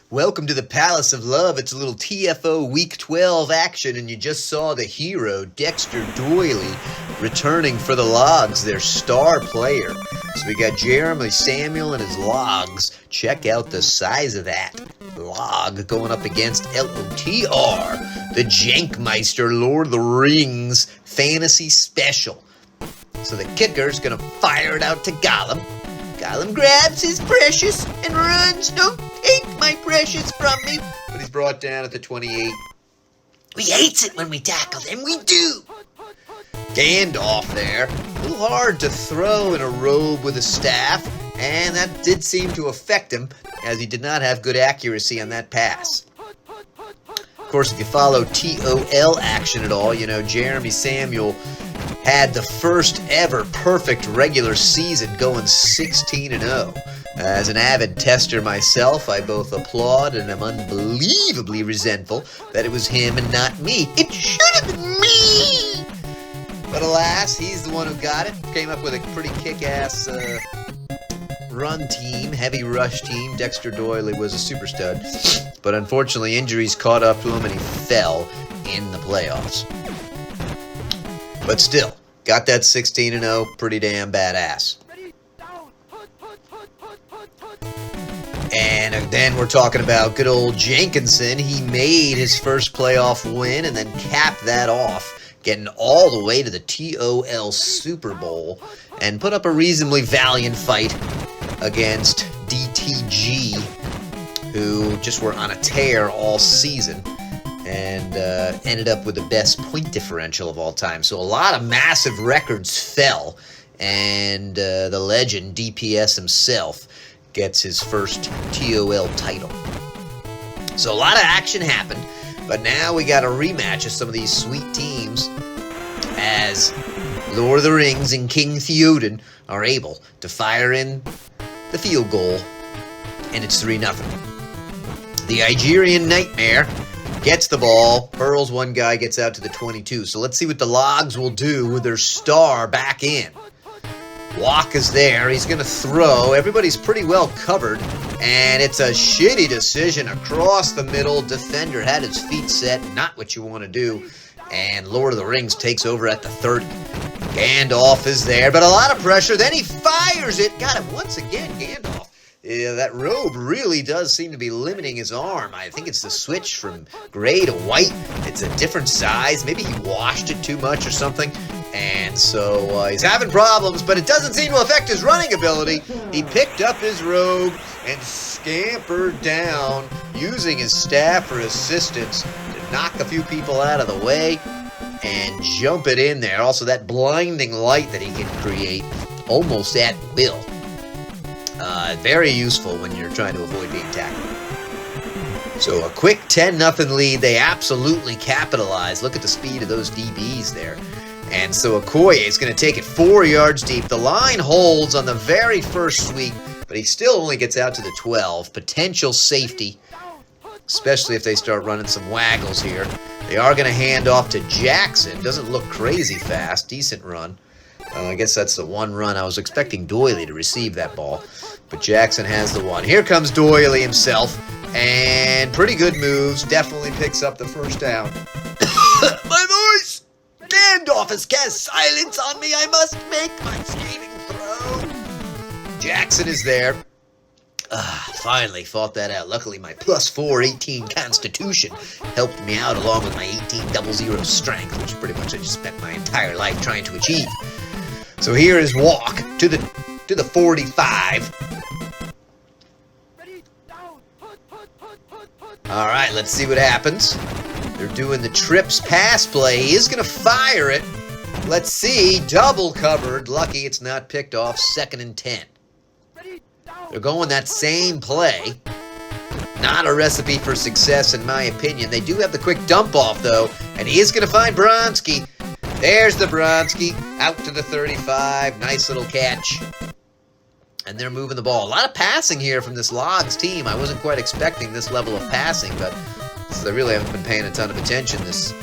Welcome to the Palace of Love. It's a little TFO Week 12 action, and you just saw the hero, Dexter Doyley, returning for the Logs, their star player. So we got Jeremy Samuel and his Logs. Check out the size of that log going up against LOTR, the Jankmeister Lord of the Rings Fantasy Special. So the kicker's going to fire it out to Gollum. Gollum grabs his precious and runs. Don't take my precious from me. But he's brought down at the 28. We hates it when we tackle them. We do. Gandalf there. A little hard to throw in a robe with a staff. And that did seem to affect him, as he did not have good accuracy on that pass. Of course, if you follow TOL action at all, you know Jeremy Samuel had the first ever perfect regular season, going 16-0. As an avid tester myself, I both applaud and am unbelievably resentful that it was him and not me. It should have been me! But alas, he's the one who got it. Came up with a pretty kick-ass run team, heavy rush team. Dexter Doyley was a super stud. But unfortunately, injuries caught up to him and he fell in the playoffs. But still, got that 16-0, pretty damn badass. And then we're talking about good old Jenkinson. He made his first playoff win and then capped that off, getting all the way to the TOL Super Bowl and put up a reasonably valiant fight against DTG, who just were on a tear all season. And ended up with the best point differential of all time. So a lot of massive records fell, and the legend DPS himself gets his first TOL title. So a lot of action happened, but now we got a rematch of some of these sweet teams, as Lord of the Rings and King Theoden are able to fire in the field goal, and it's 3-0. The Igerian Nightmare gets the ball, hurls one guy, gets out to the 22. So let's see what the Logs will do with their star back in. Walk is there. He's going to throw. Everybody's pretty well covered, and it's a shitty decision across the middle. Defender had his feet set. Not what you want to do. And Lord of the Rings takes over at the 30. Gandalf is there, but a lot of pressure. Then he fires it. Got him once again, Gandalf. Yeah, that robe really does seem to be limiting his arm. I think it's the switch from gray to white. It's a different size. Maybe he washed it too much or something. And so he's having problems, but it doesn't seem to affect his running ability. He picked up his robe and scampered down, using his staff for assistance to knock a few people out of the way and jump it in there. Also, that blinding light that he can create almost at will. Very useful when you're trying to avoid being tackled. So a quick 10-0 lead. They absolutely capitalized. Look at the speed of those DBs there. And so Okoye is going to take it 4 yards deep. The line holds on the very first sweep, but he still only gets out to the 12. Potential safety, especially if they start running some waggles here. They are going to hand off to Jackson. Doesn't look crazy fast. Decent run. I guess that's the one run. I was expecting Doyley to receive that ball, but Jackson has the one. Here comes Doyley himself, and pretty good moves. Definitely picks up the first down. My voice! Gandalf has cast silence on me. I must make my skating throw. Jackson is there. Finally fought that out. Luckily, my +4 18 constitution helped me out, along with my 18 strength, which pretty much I just spent my entire life trying to achieve. So here is Walk to the 45. All right, let's see what happens. They're doing the trips pass play. He is going to fire it. Let's see. Double covered. Lucky it's not picked off. 2nd and 10. They're going that same play. Not a recipe for success, in my opinion. They do have the quick dump off, though, and he is going to find Bronski. There's the Bronski, out to the 35. Nice little catch. And they're moving the ball. A lot of passing here from this Logs team. I wasn't quite expecting this level of passing, but they really haven't been paying a ton of attention this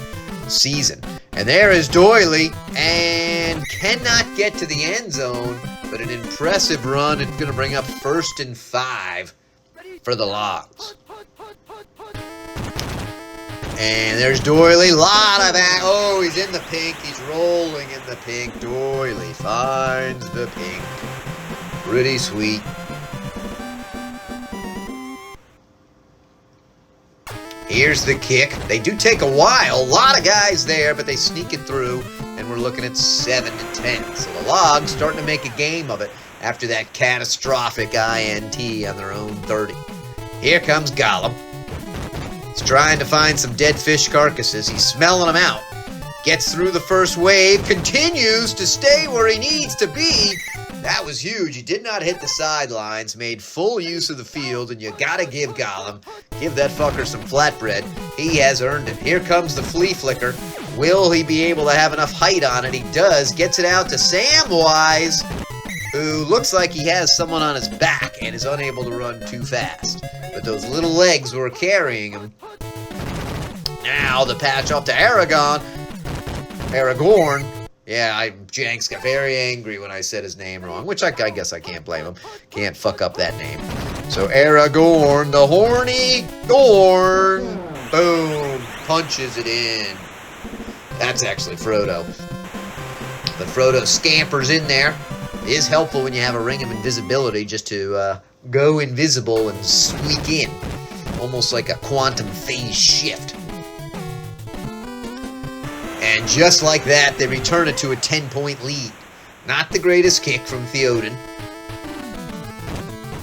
season. And there is Doyley, and cannot get to the end zone. but an impressive run. It's going to bring up 1st and 5 for the Logs. And there's Doily. Lot of oh, he's in the pink. He's rolling in the pink. Doily finds the pink. Pretty sweet. Here's the kick. They do take a while. A lot of guys there, but they sneak it through. And we're looking at 7 to 10. So the Logs starting to make a game of it after that catastrophic INT on their own 30. Here comes Gollum. He's trying to find some dead fish carcasses. He's smelling them out. Gets through the first wave. Continues to stay where he needs to be. That was huge. He did not hit the sidelines. Made full use of the field. And you gotta give Gollum, give that fucker some flatbread. He has earned it. Here comes the flea flicker. Will he be able to have enough height on it? He does. Gets it out to Samwise, who looks like he has someone on his back and is unable to run too fast. But those little legs were carrying him. Now the patch off to Aragorn. Yeah, Jenks got very angry when I said his name wrong, which I guess I can't blame him. Can't fuck up that name. So Aragorn, the horny Gorn, boom, punches it in. That's actually Frodo. But Frodo scampers in there. It is helpful when you have a ring of invisibility just to go invisible and squeak in. Almost like a quantum phase shift. And just like that, they return it to a 10-point lead. Not the greatest kick from Theoden,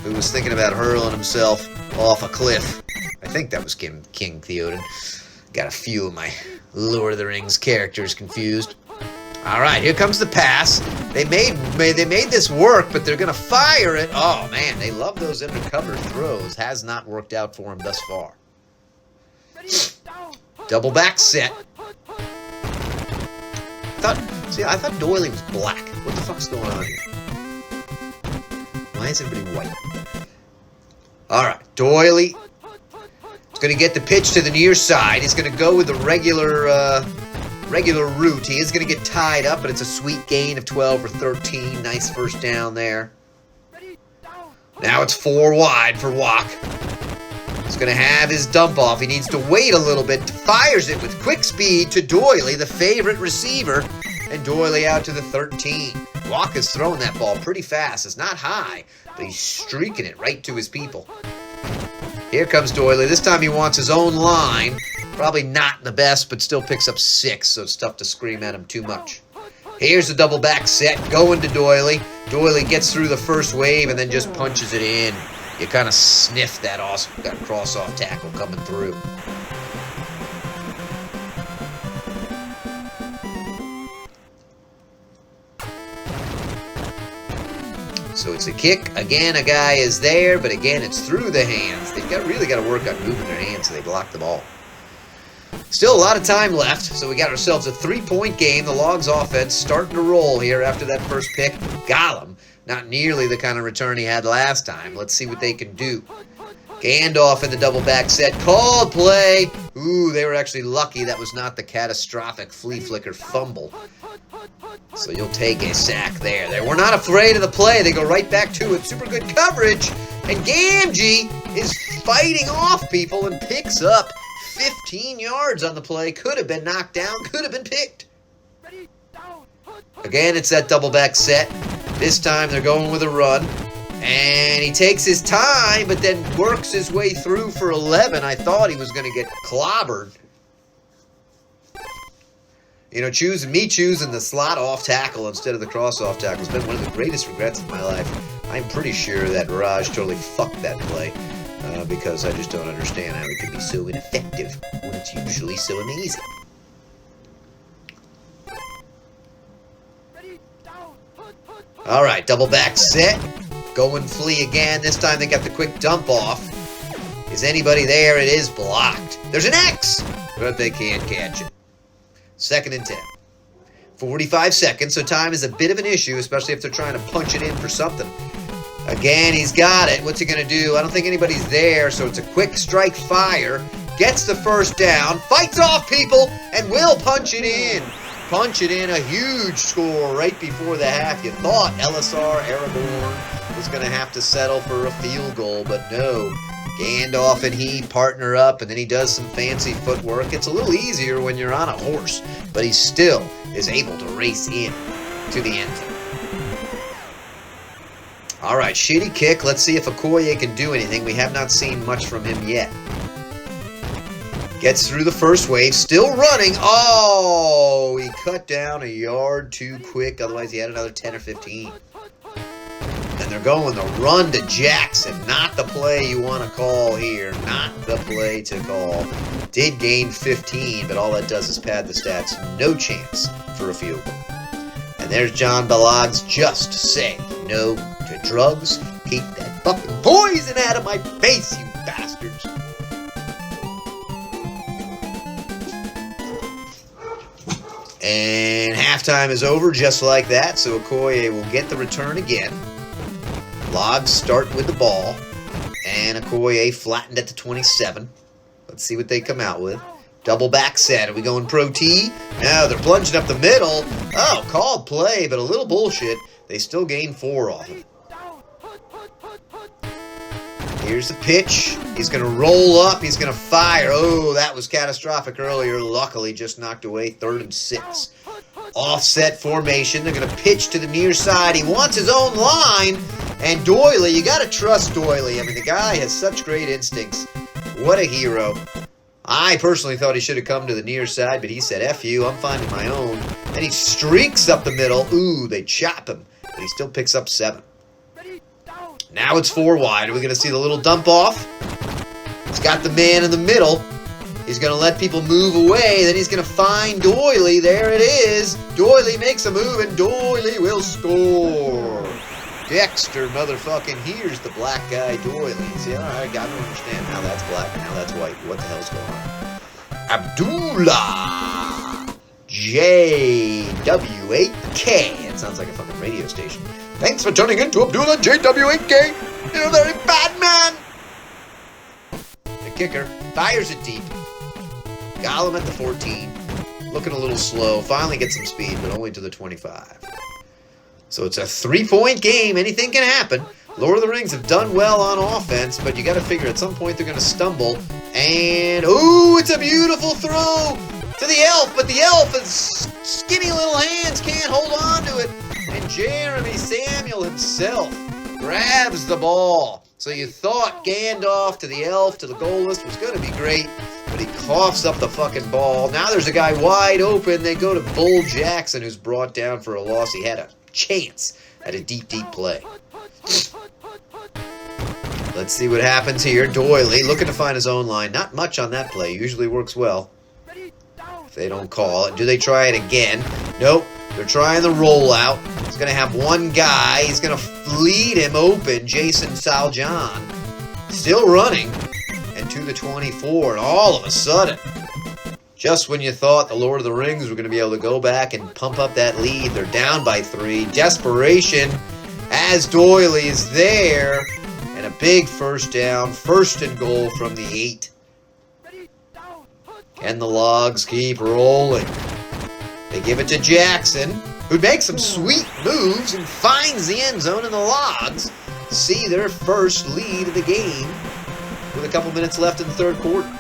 who was thinking about hurling himself off a cliff. I think that was King Theoden. Got a few of my Lord of the Rings characters confused. All right, here comes the pass. They made this work, but they're going to fire it. Oh, man, they love those undercover throws. Has not worked out for him thus far. Double back set. I thought Doily was black. What the fuck's going on here? Why is everybody white? All right, Doily. He's going to get the pitch to the near side. He's going to go with the regular route. He is going to get tied up, but it's a sweet gain of 12 or 13. Nice first down there. Now it's 4 wide for Walk. He's going to have his dump off. He needs to wait a little bit. Fires it with quick speed to Doily, the favorite receiver. And Doily out to the 13. Walk is throwing that ball pretty fast. It's not high, but he's streaking it right to his people. Here comes Doily. This time he wants his own line. Probably not the best, but still picks up 6, so it's tough to scream at him too much. Here's the double back set going to Doily. Doily gets through the first wave and then just punches it in. You kind of sniff that awesome cross-off tackle coming through. So it's a kick. Again, a guy is there, but again, it's through the hands. They've really got to work on moving their hands so they block the ball. Still a lot of time left, so we got ourselves a 3-point game. The Logs offense starting to roll here after that first pick. Gollum, not nearly the kind of return he had last time. Let's see what they can do. Gandalf in the double back set. Called play. Ooh, they were actually lucky that was not the catastrophic flea flicker fumble. So you'll take a sack there. They were not afraid of the play. They go right back to it. Super good coverage. And Gamgee is fighting off people and picks up 15 yards on the play. Could have been knocked down. Could have been picked. Again, it's that double back set. This time they're going with a run. And he takes his time, but then works his way through for 11. I thought he was going to get clobbered. You know, choosing the slot off tackle instead of the cross off tackle has been one of the greatest regrets of my life. I'm pretty sure that Raj totally fucked that play because I just don't understand how it can be so ineffective when it's usually so amazing. All right, double back set. Going flea again. This time they got the quick dump off. Is anybody there? It is blocked. There's an X, but they can't catch it. 2nd and 10. 45 seconds, so time is a bit of an issue, especially if they're trying to punch it in for something. Again, he's got it. What's he going to do? I don't think anybody's there, so it's a quick strike fire. Gets the first down, fights off people, and will punch it in. punching in a huge score right before the half. You thought LSR Aragorn was going to have to settle for a field goal, but no. Gandalf and he partner up, and then he does some fancy footwork. It's a little easier when you're on a horse, but he still is able to race in to the end zone. All right, shitty kick. Let's see if Okoye can do anything. We have not seen much from him yet. Gets through the first wave, still running. Oh, he cut down a yard too quick. Otherwise, he had another 10 or 15. And they're going the run to Jackson. Not the play you want to call here. Not the play to call. Did gain 15, but all that does is pad the stats. No chance for a field goal. And there's John Balagues. Just say no to drugs. Keep that fucking poison out of my face, you bastards. And halftime is over just like that, so Okoye will get the return again. Logs start with the ball, and Okoye flattened at the 27. Let's see what they come out with. Double back set. Are we going pro T? No, they're plunging up the middle. Oh, called play, but a little bullshit. They still gain 4 off it. Here's the pitch. He's going to roll up. He's going to fire. Oh, that was catastrophic earlier. Luckily, just knocked away. 3rd and 6. Offset formation. They're going to pitch to the near side. He wants his own line. And Doyley, you got to trust Doyley. I mean, the guy has such great instincts. What a hero. I personally thought he should have come to the near side, but he said, F you, I'm finding my own. And he streaks up the middle. Ooh, they chop him. But he still picks up 7. Now it's 4 wide. Are we going to see the little dump off? He's got the man in the middle. He's going to let people move away. Then he's going to find Doyley. There it is. Doyley makes a move, and Doyley will score. Dexter motherfucking here's the black guy Doyley. See, all right, I don't understand how that's black and how that's white. What the hell's going on? Abdullah JW8K. It sounds like a fucking radio station. Thanks for tuning in to Abdullah JW8K. You're a very bad man. The kicker fires it deep. Gollum at the 14. Looking a little slow. Finally gets some speed, but only to the 25. So it's a 3-point game. Anything can happen. Lord of the Rings have done well on offense, but you got to figure at some point they're going to stumble. And, ooh, it's a beautiful throw to the elf, but the elf has skinny little hands, can't hold on to it. And Jeremy Samuel himself grabs the ball. So you thought Gandalf to the elf to the goalless was going to be great, but he coughs up the fucking ball. Now there's a guy wide open. They go to Bull Jackson, who's brought down for a loss. He had a chance at a deep, deep play. Let's see what happens here. Doyley looking to find his own line. Not much on that play. Usually works well. If they don't call it. Do they try it again? Nope. They're trying the rollout. He's going to have one guy. He's going to lead him open. Jason Saljan. Still running. And to the 24. And all of a sudden, just when you thought the Lord of the Rings were going to be able to go back and pump up that lead, they're down by 3. Desperation as Doyley is there. And a big first down. 1st and goal from the 8. Can the Logs keep rolling? They give it to Jackson, who makes some sweet moves and finds the end zone, and the Logs see their first lead of the game with a couple minutes left in the 3rd quarter.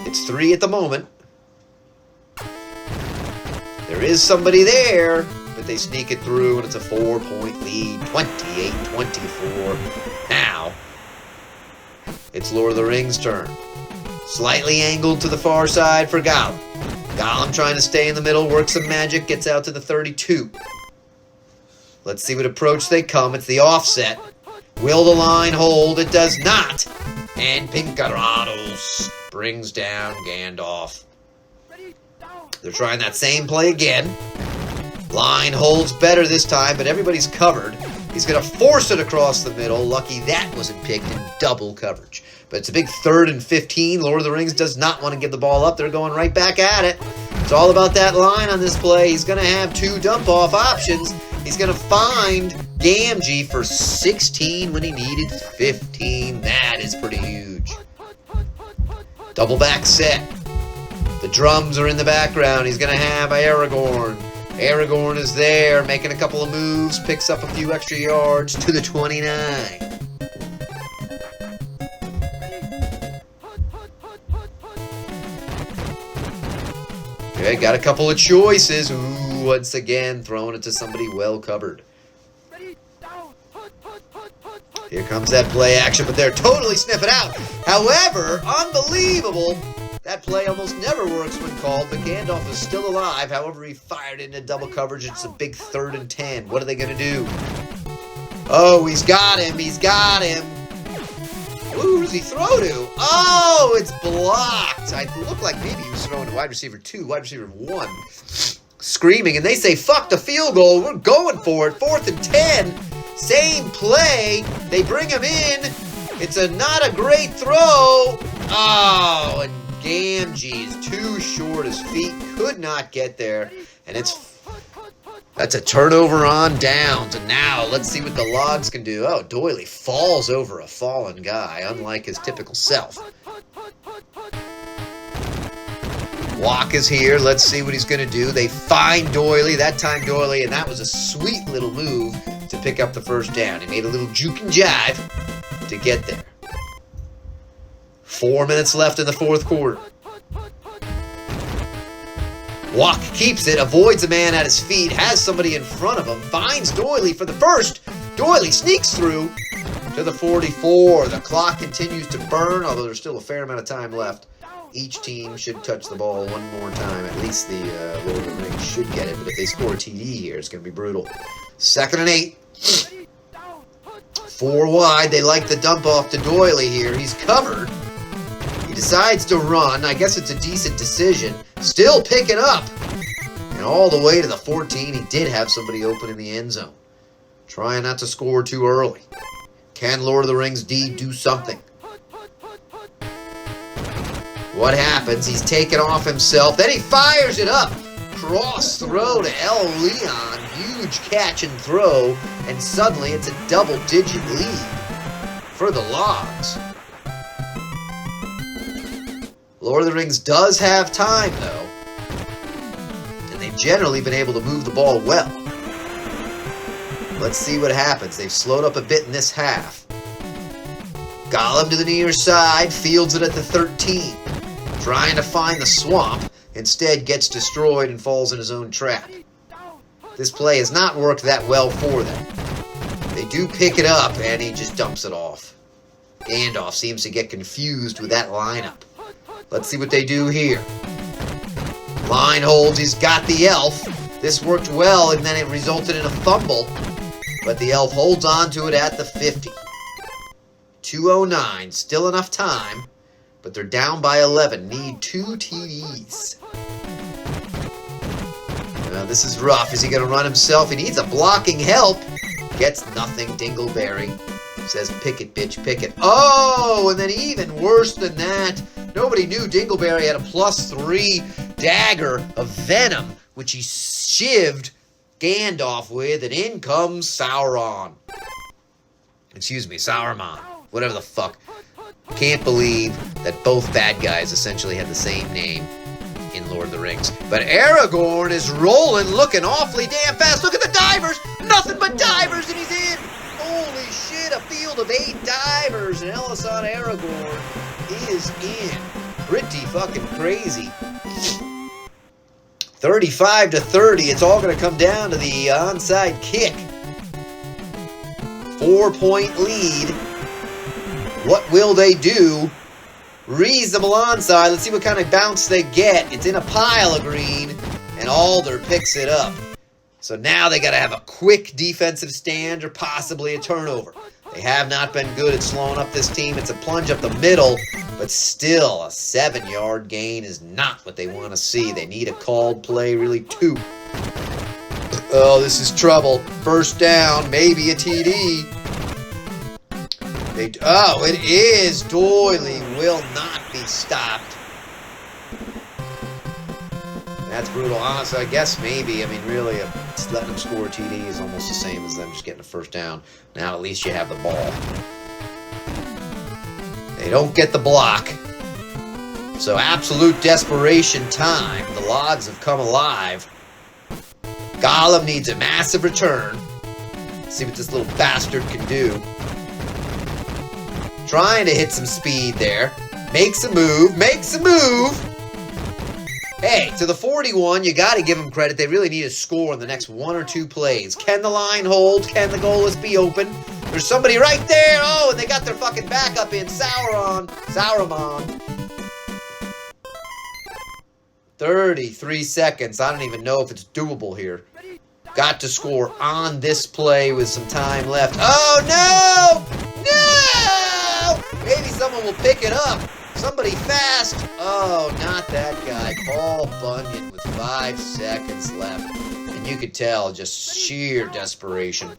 It's 3 at the moment. There is somebody there, but they sneak it through, and it's a 4-point lead, 28-24. Now, it's Lord of the Rings' turn. Slightly angled to the far side for Gollum. Gollum trying to stay in the middle, works some magic, gets out to the 32. Let's see what approach they come. It's the offset. Will the line hold? It does not. And Pincarados brings down Gandalf. They're trying that same play again. Line holds better this time, but everybody's covered. He's going to force it across the middle. Lucky that wasn't picked in double coverage. But it's a big 3rd and 15. Lord of the Rings does not want to give the ball up. They're going right back at it. It's all about that line on this play. He's going to have 2 dump-off options. He's going to find Gamgee for 16 when he needed 15. That is pretty huge. Double back set. The drums are in the background. He's going to have Aragorn. Aragorn is there, making a couple of moves, picks up a few extra yards to the 29. Okay, got a couple of choices. Ooh, once again, throwing it to somebody well covered. Here comes that play action, but they're totally sniffing out. However, unbelievable. That play almost never works when called, but Gandalf is still alive. However, he fired into double coverage. It's a big 3rd and 10. What are they going to do? Oh, he's got him. He's got him. Ooh, who does he throw to? Oh, it's blocked. It looked like maybe he was throwing to wide receiver 2, wide receiver 1. Screaming, and they say, fuck the field goal. We're going for it. 4th and 10. Same play. They bring him in. It's not a great throw. Oh, and Gamgee is too short. His feet could not get there. And that's a turnover on downs. And now let's see what the Logs can do. Oh, Doyley falls over a fallen guy, unlike his typical self. Walk is here. Let's see what he's going to do. They find Doyley. That time Doyley, and that was a sweet little move to pick up the first down. He made a little juke and jive to get there. 4 minutes left in the 4th quarter. Walk keeps it, avoids a man at his feet, has somebody in front of him, finds Doyley for the first. Doyley sneaks through to the 44. The clock continues to burn, although there's still a fair amount of time left. Each team should touch the ball one more time. At least the Lord of the Rings should get it, but if they score a TD here, it's going to be brutal. 2nd and 8. 4 wide. They like the dump off to Doyley here. He's covered. He decides to run. I guess it's a decent decision. Still picking up. And all the way to the 14. He did have somebody open in the end zone. Trying not to score too early. Can Lord of the Rings D do something? What happens? He's taken off himself. Then he fires it up. Cross throw to El Leon. Huge catch and throw. And suddenly it's a double-digit lead for the Logs. Lord of the Rings does have time, though. And they've generally been able to move the ball well. Let's see what happens. They've slowed up a bit in this half. Gollum to the near side. Fields it at the 13. Trying to find the swamp. Instead gets destroyed and falls in his own trap. This play has not worked that well for them. They do pick it up, and he just dumps it off. Gandalf seems to get confused with that lineup. Let's see what they do here. Line holds. He's got the elf. This worked well, and then it resulted in a fumble. But the elf holds on to it at the 50. 2:09. Still enough time. But they're down by 11. Need 2 TDs. This is rough. Is he going to run himself? He needs a blocking help. Gets nothing. Dingleberry says, pick it, bitch, pick it. Oh, and then even worse than that, nobody knew Dingleberry had a +3 dagger of venom, which he shivved Gandalf with, and in comes Sauron. Excuse me, Sauron. Whatever the fuck. Can't believe that both bad guys essentially had the same name in Lord of the Rings. But Aragorn is rolling, looking awfully damn fast. Look at the divers! Nothing but divers, and he's in! Holy shit, a field of 8 divers, and Elasan Aragorn is in. Pretty fucking crazy. 35-30. It's all going to come down to the onside kick. 4-point lead. What will they do? Reasonable onside. Let's see what kind of bounce they get. It's in a pile of green, and Alder picks it up. So now they got to have a quick defensive stand or possibly a turnover. They have not been good at slowing up this team. It's a plunge up the middle, but still a 7-yard gain is not what they want to see. They need a called play, really, 2. Oh, this is trouble. First down, maybe a TD. Oh, it is. Doyley will not be stopped. That's brutal. Honestly, I guess maybe. I mean, really, letting them score a TD is almost the same as them just getting a first down. Now, at least you have the ball. They don't get the block. So absolute desperation time. The logs have come alive. Gollum needs a massive return. See what this little bastard can do. Trying to hit some speed there. Makes a move. Makes a move. Hey, to the 41, you got to give them credit. They really need a score in the next 1 or 2 plays. Can the line hold? Can the goalless be open? There's somebody right there. Oh, and they got their fucking backup in. Sauron. 33 seconds. I don't even know if it's doable here. Got to score on this play with some time left. Oh, no! No! Maybe someone will pick it up. Somebody fast. Oh, not that guy. Paul Bunyan with 5 seconds left. And you could tell just sheer desperation.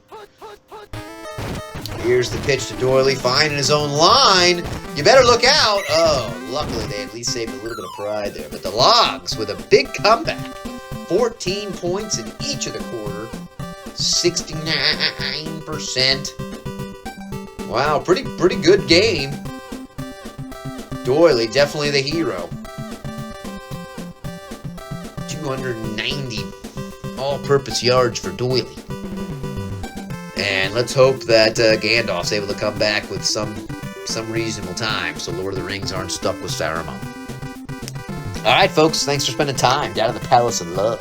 Here's the pitch to Doily, finding his own line. You better look out. Oh, luckily they at least saved a little bit of pride there. But the Logs with a big comeback. 14 points in each of the quarter. 69%. Wow, pretty good game. Doily, definitely the hero. 290 all-purpose yards for Doily. And let's hope that Gandalf's able to come back with some reasonable time so Lord of the Rings aren't stuck with Saruman. All right, folks, thanks for spending time down in the Palace of Love.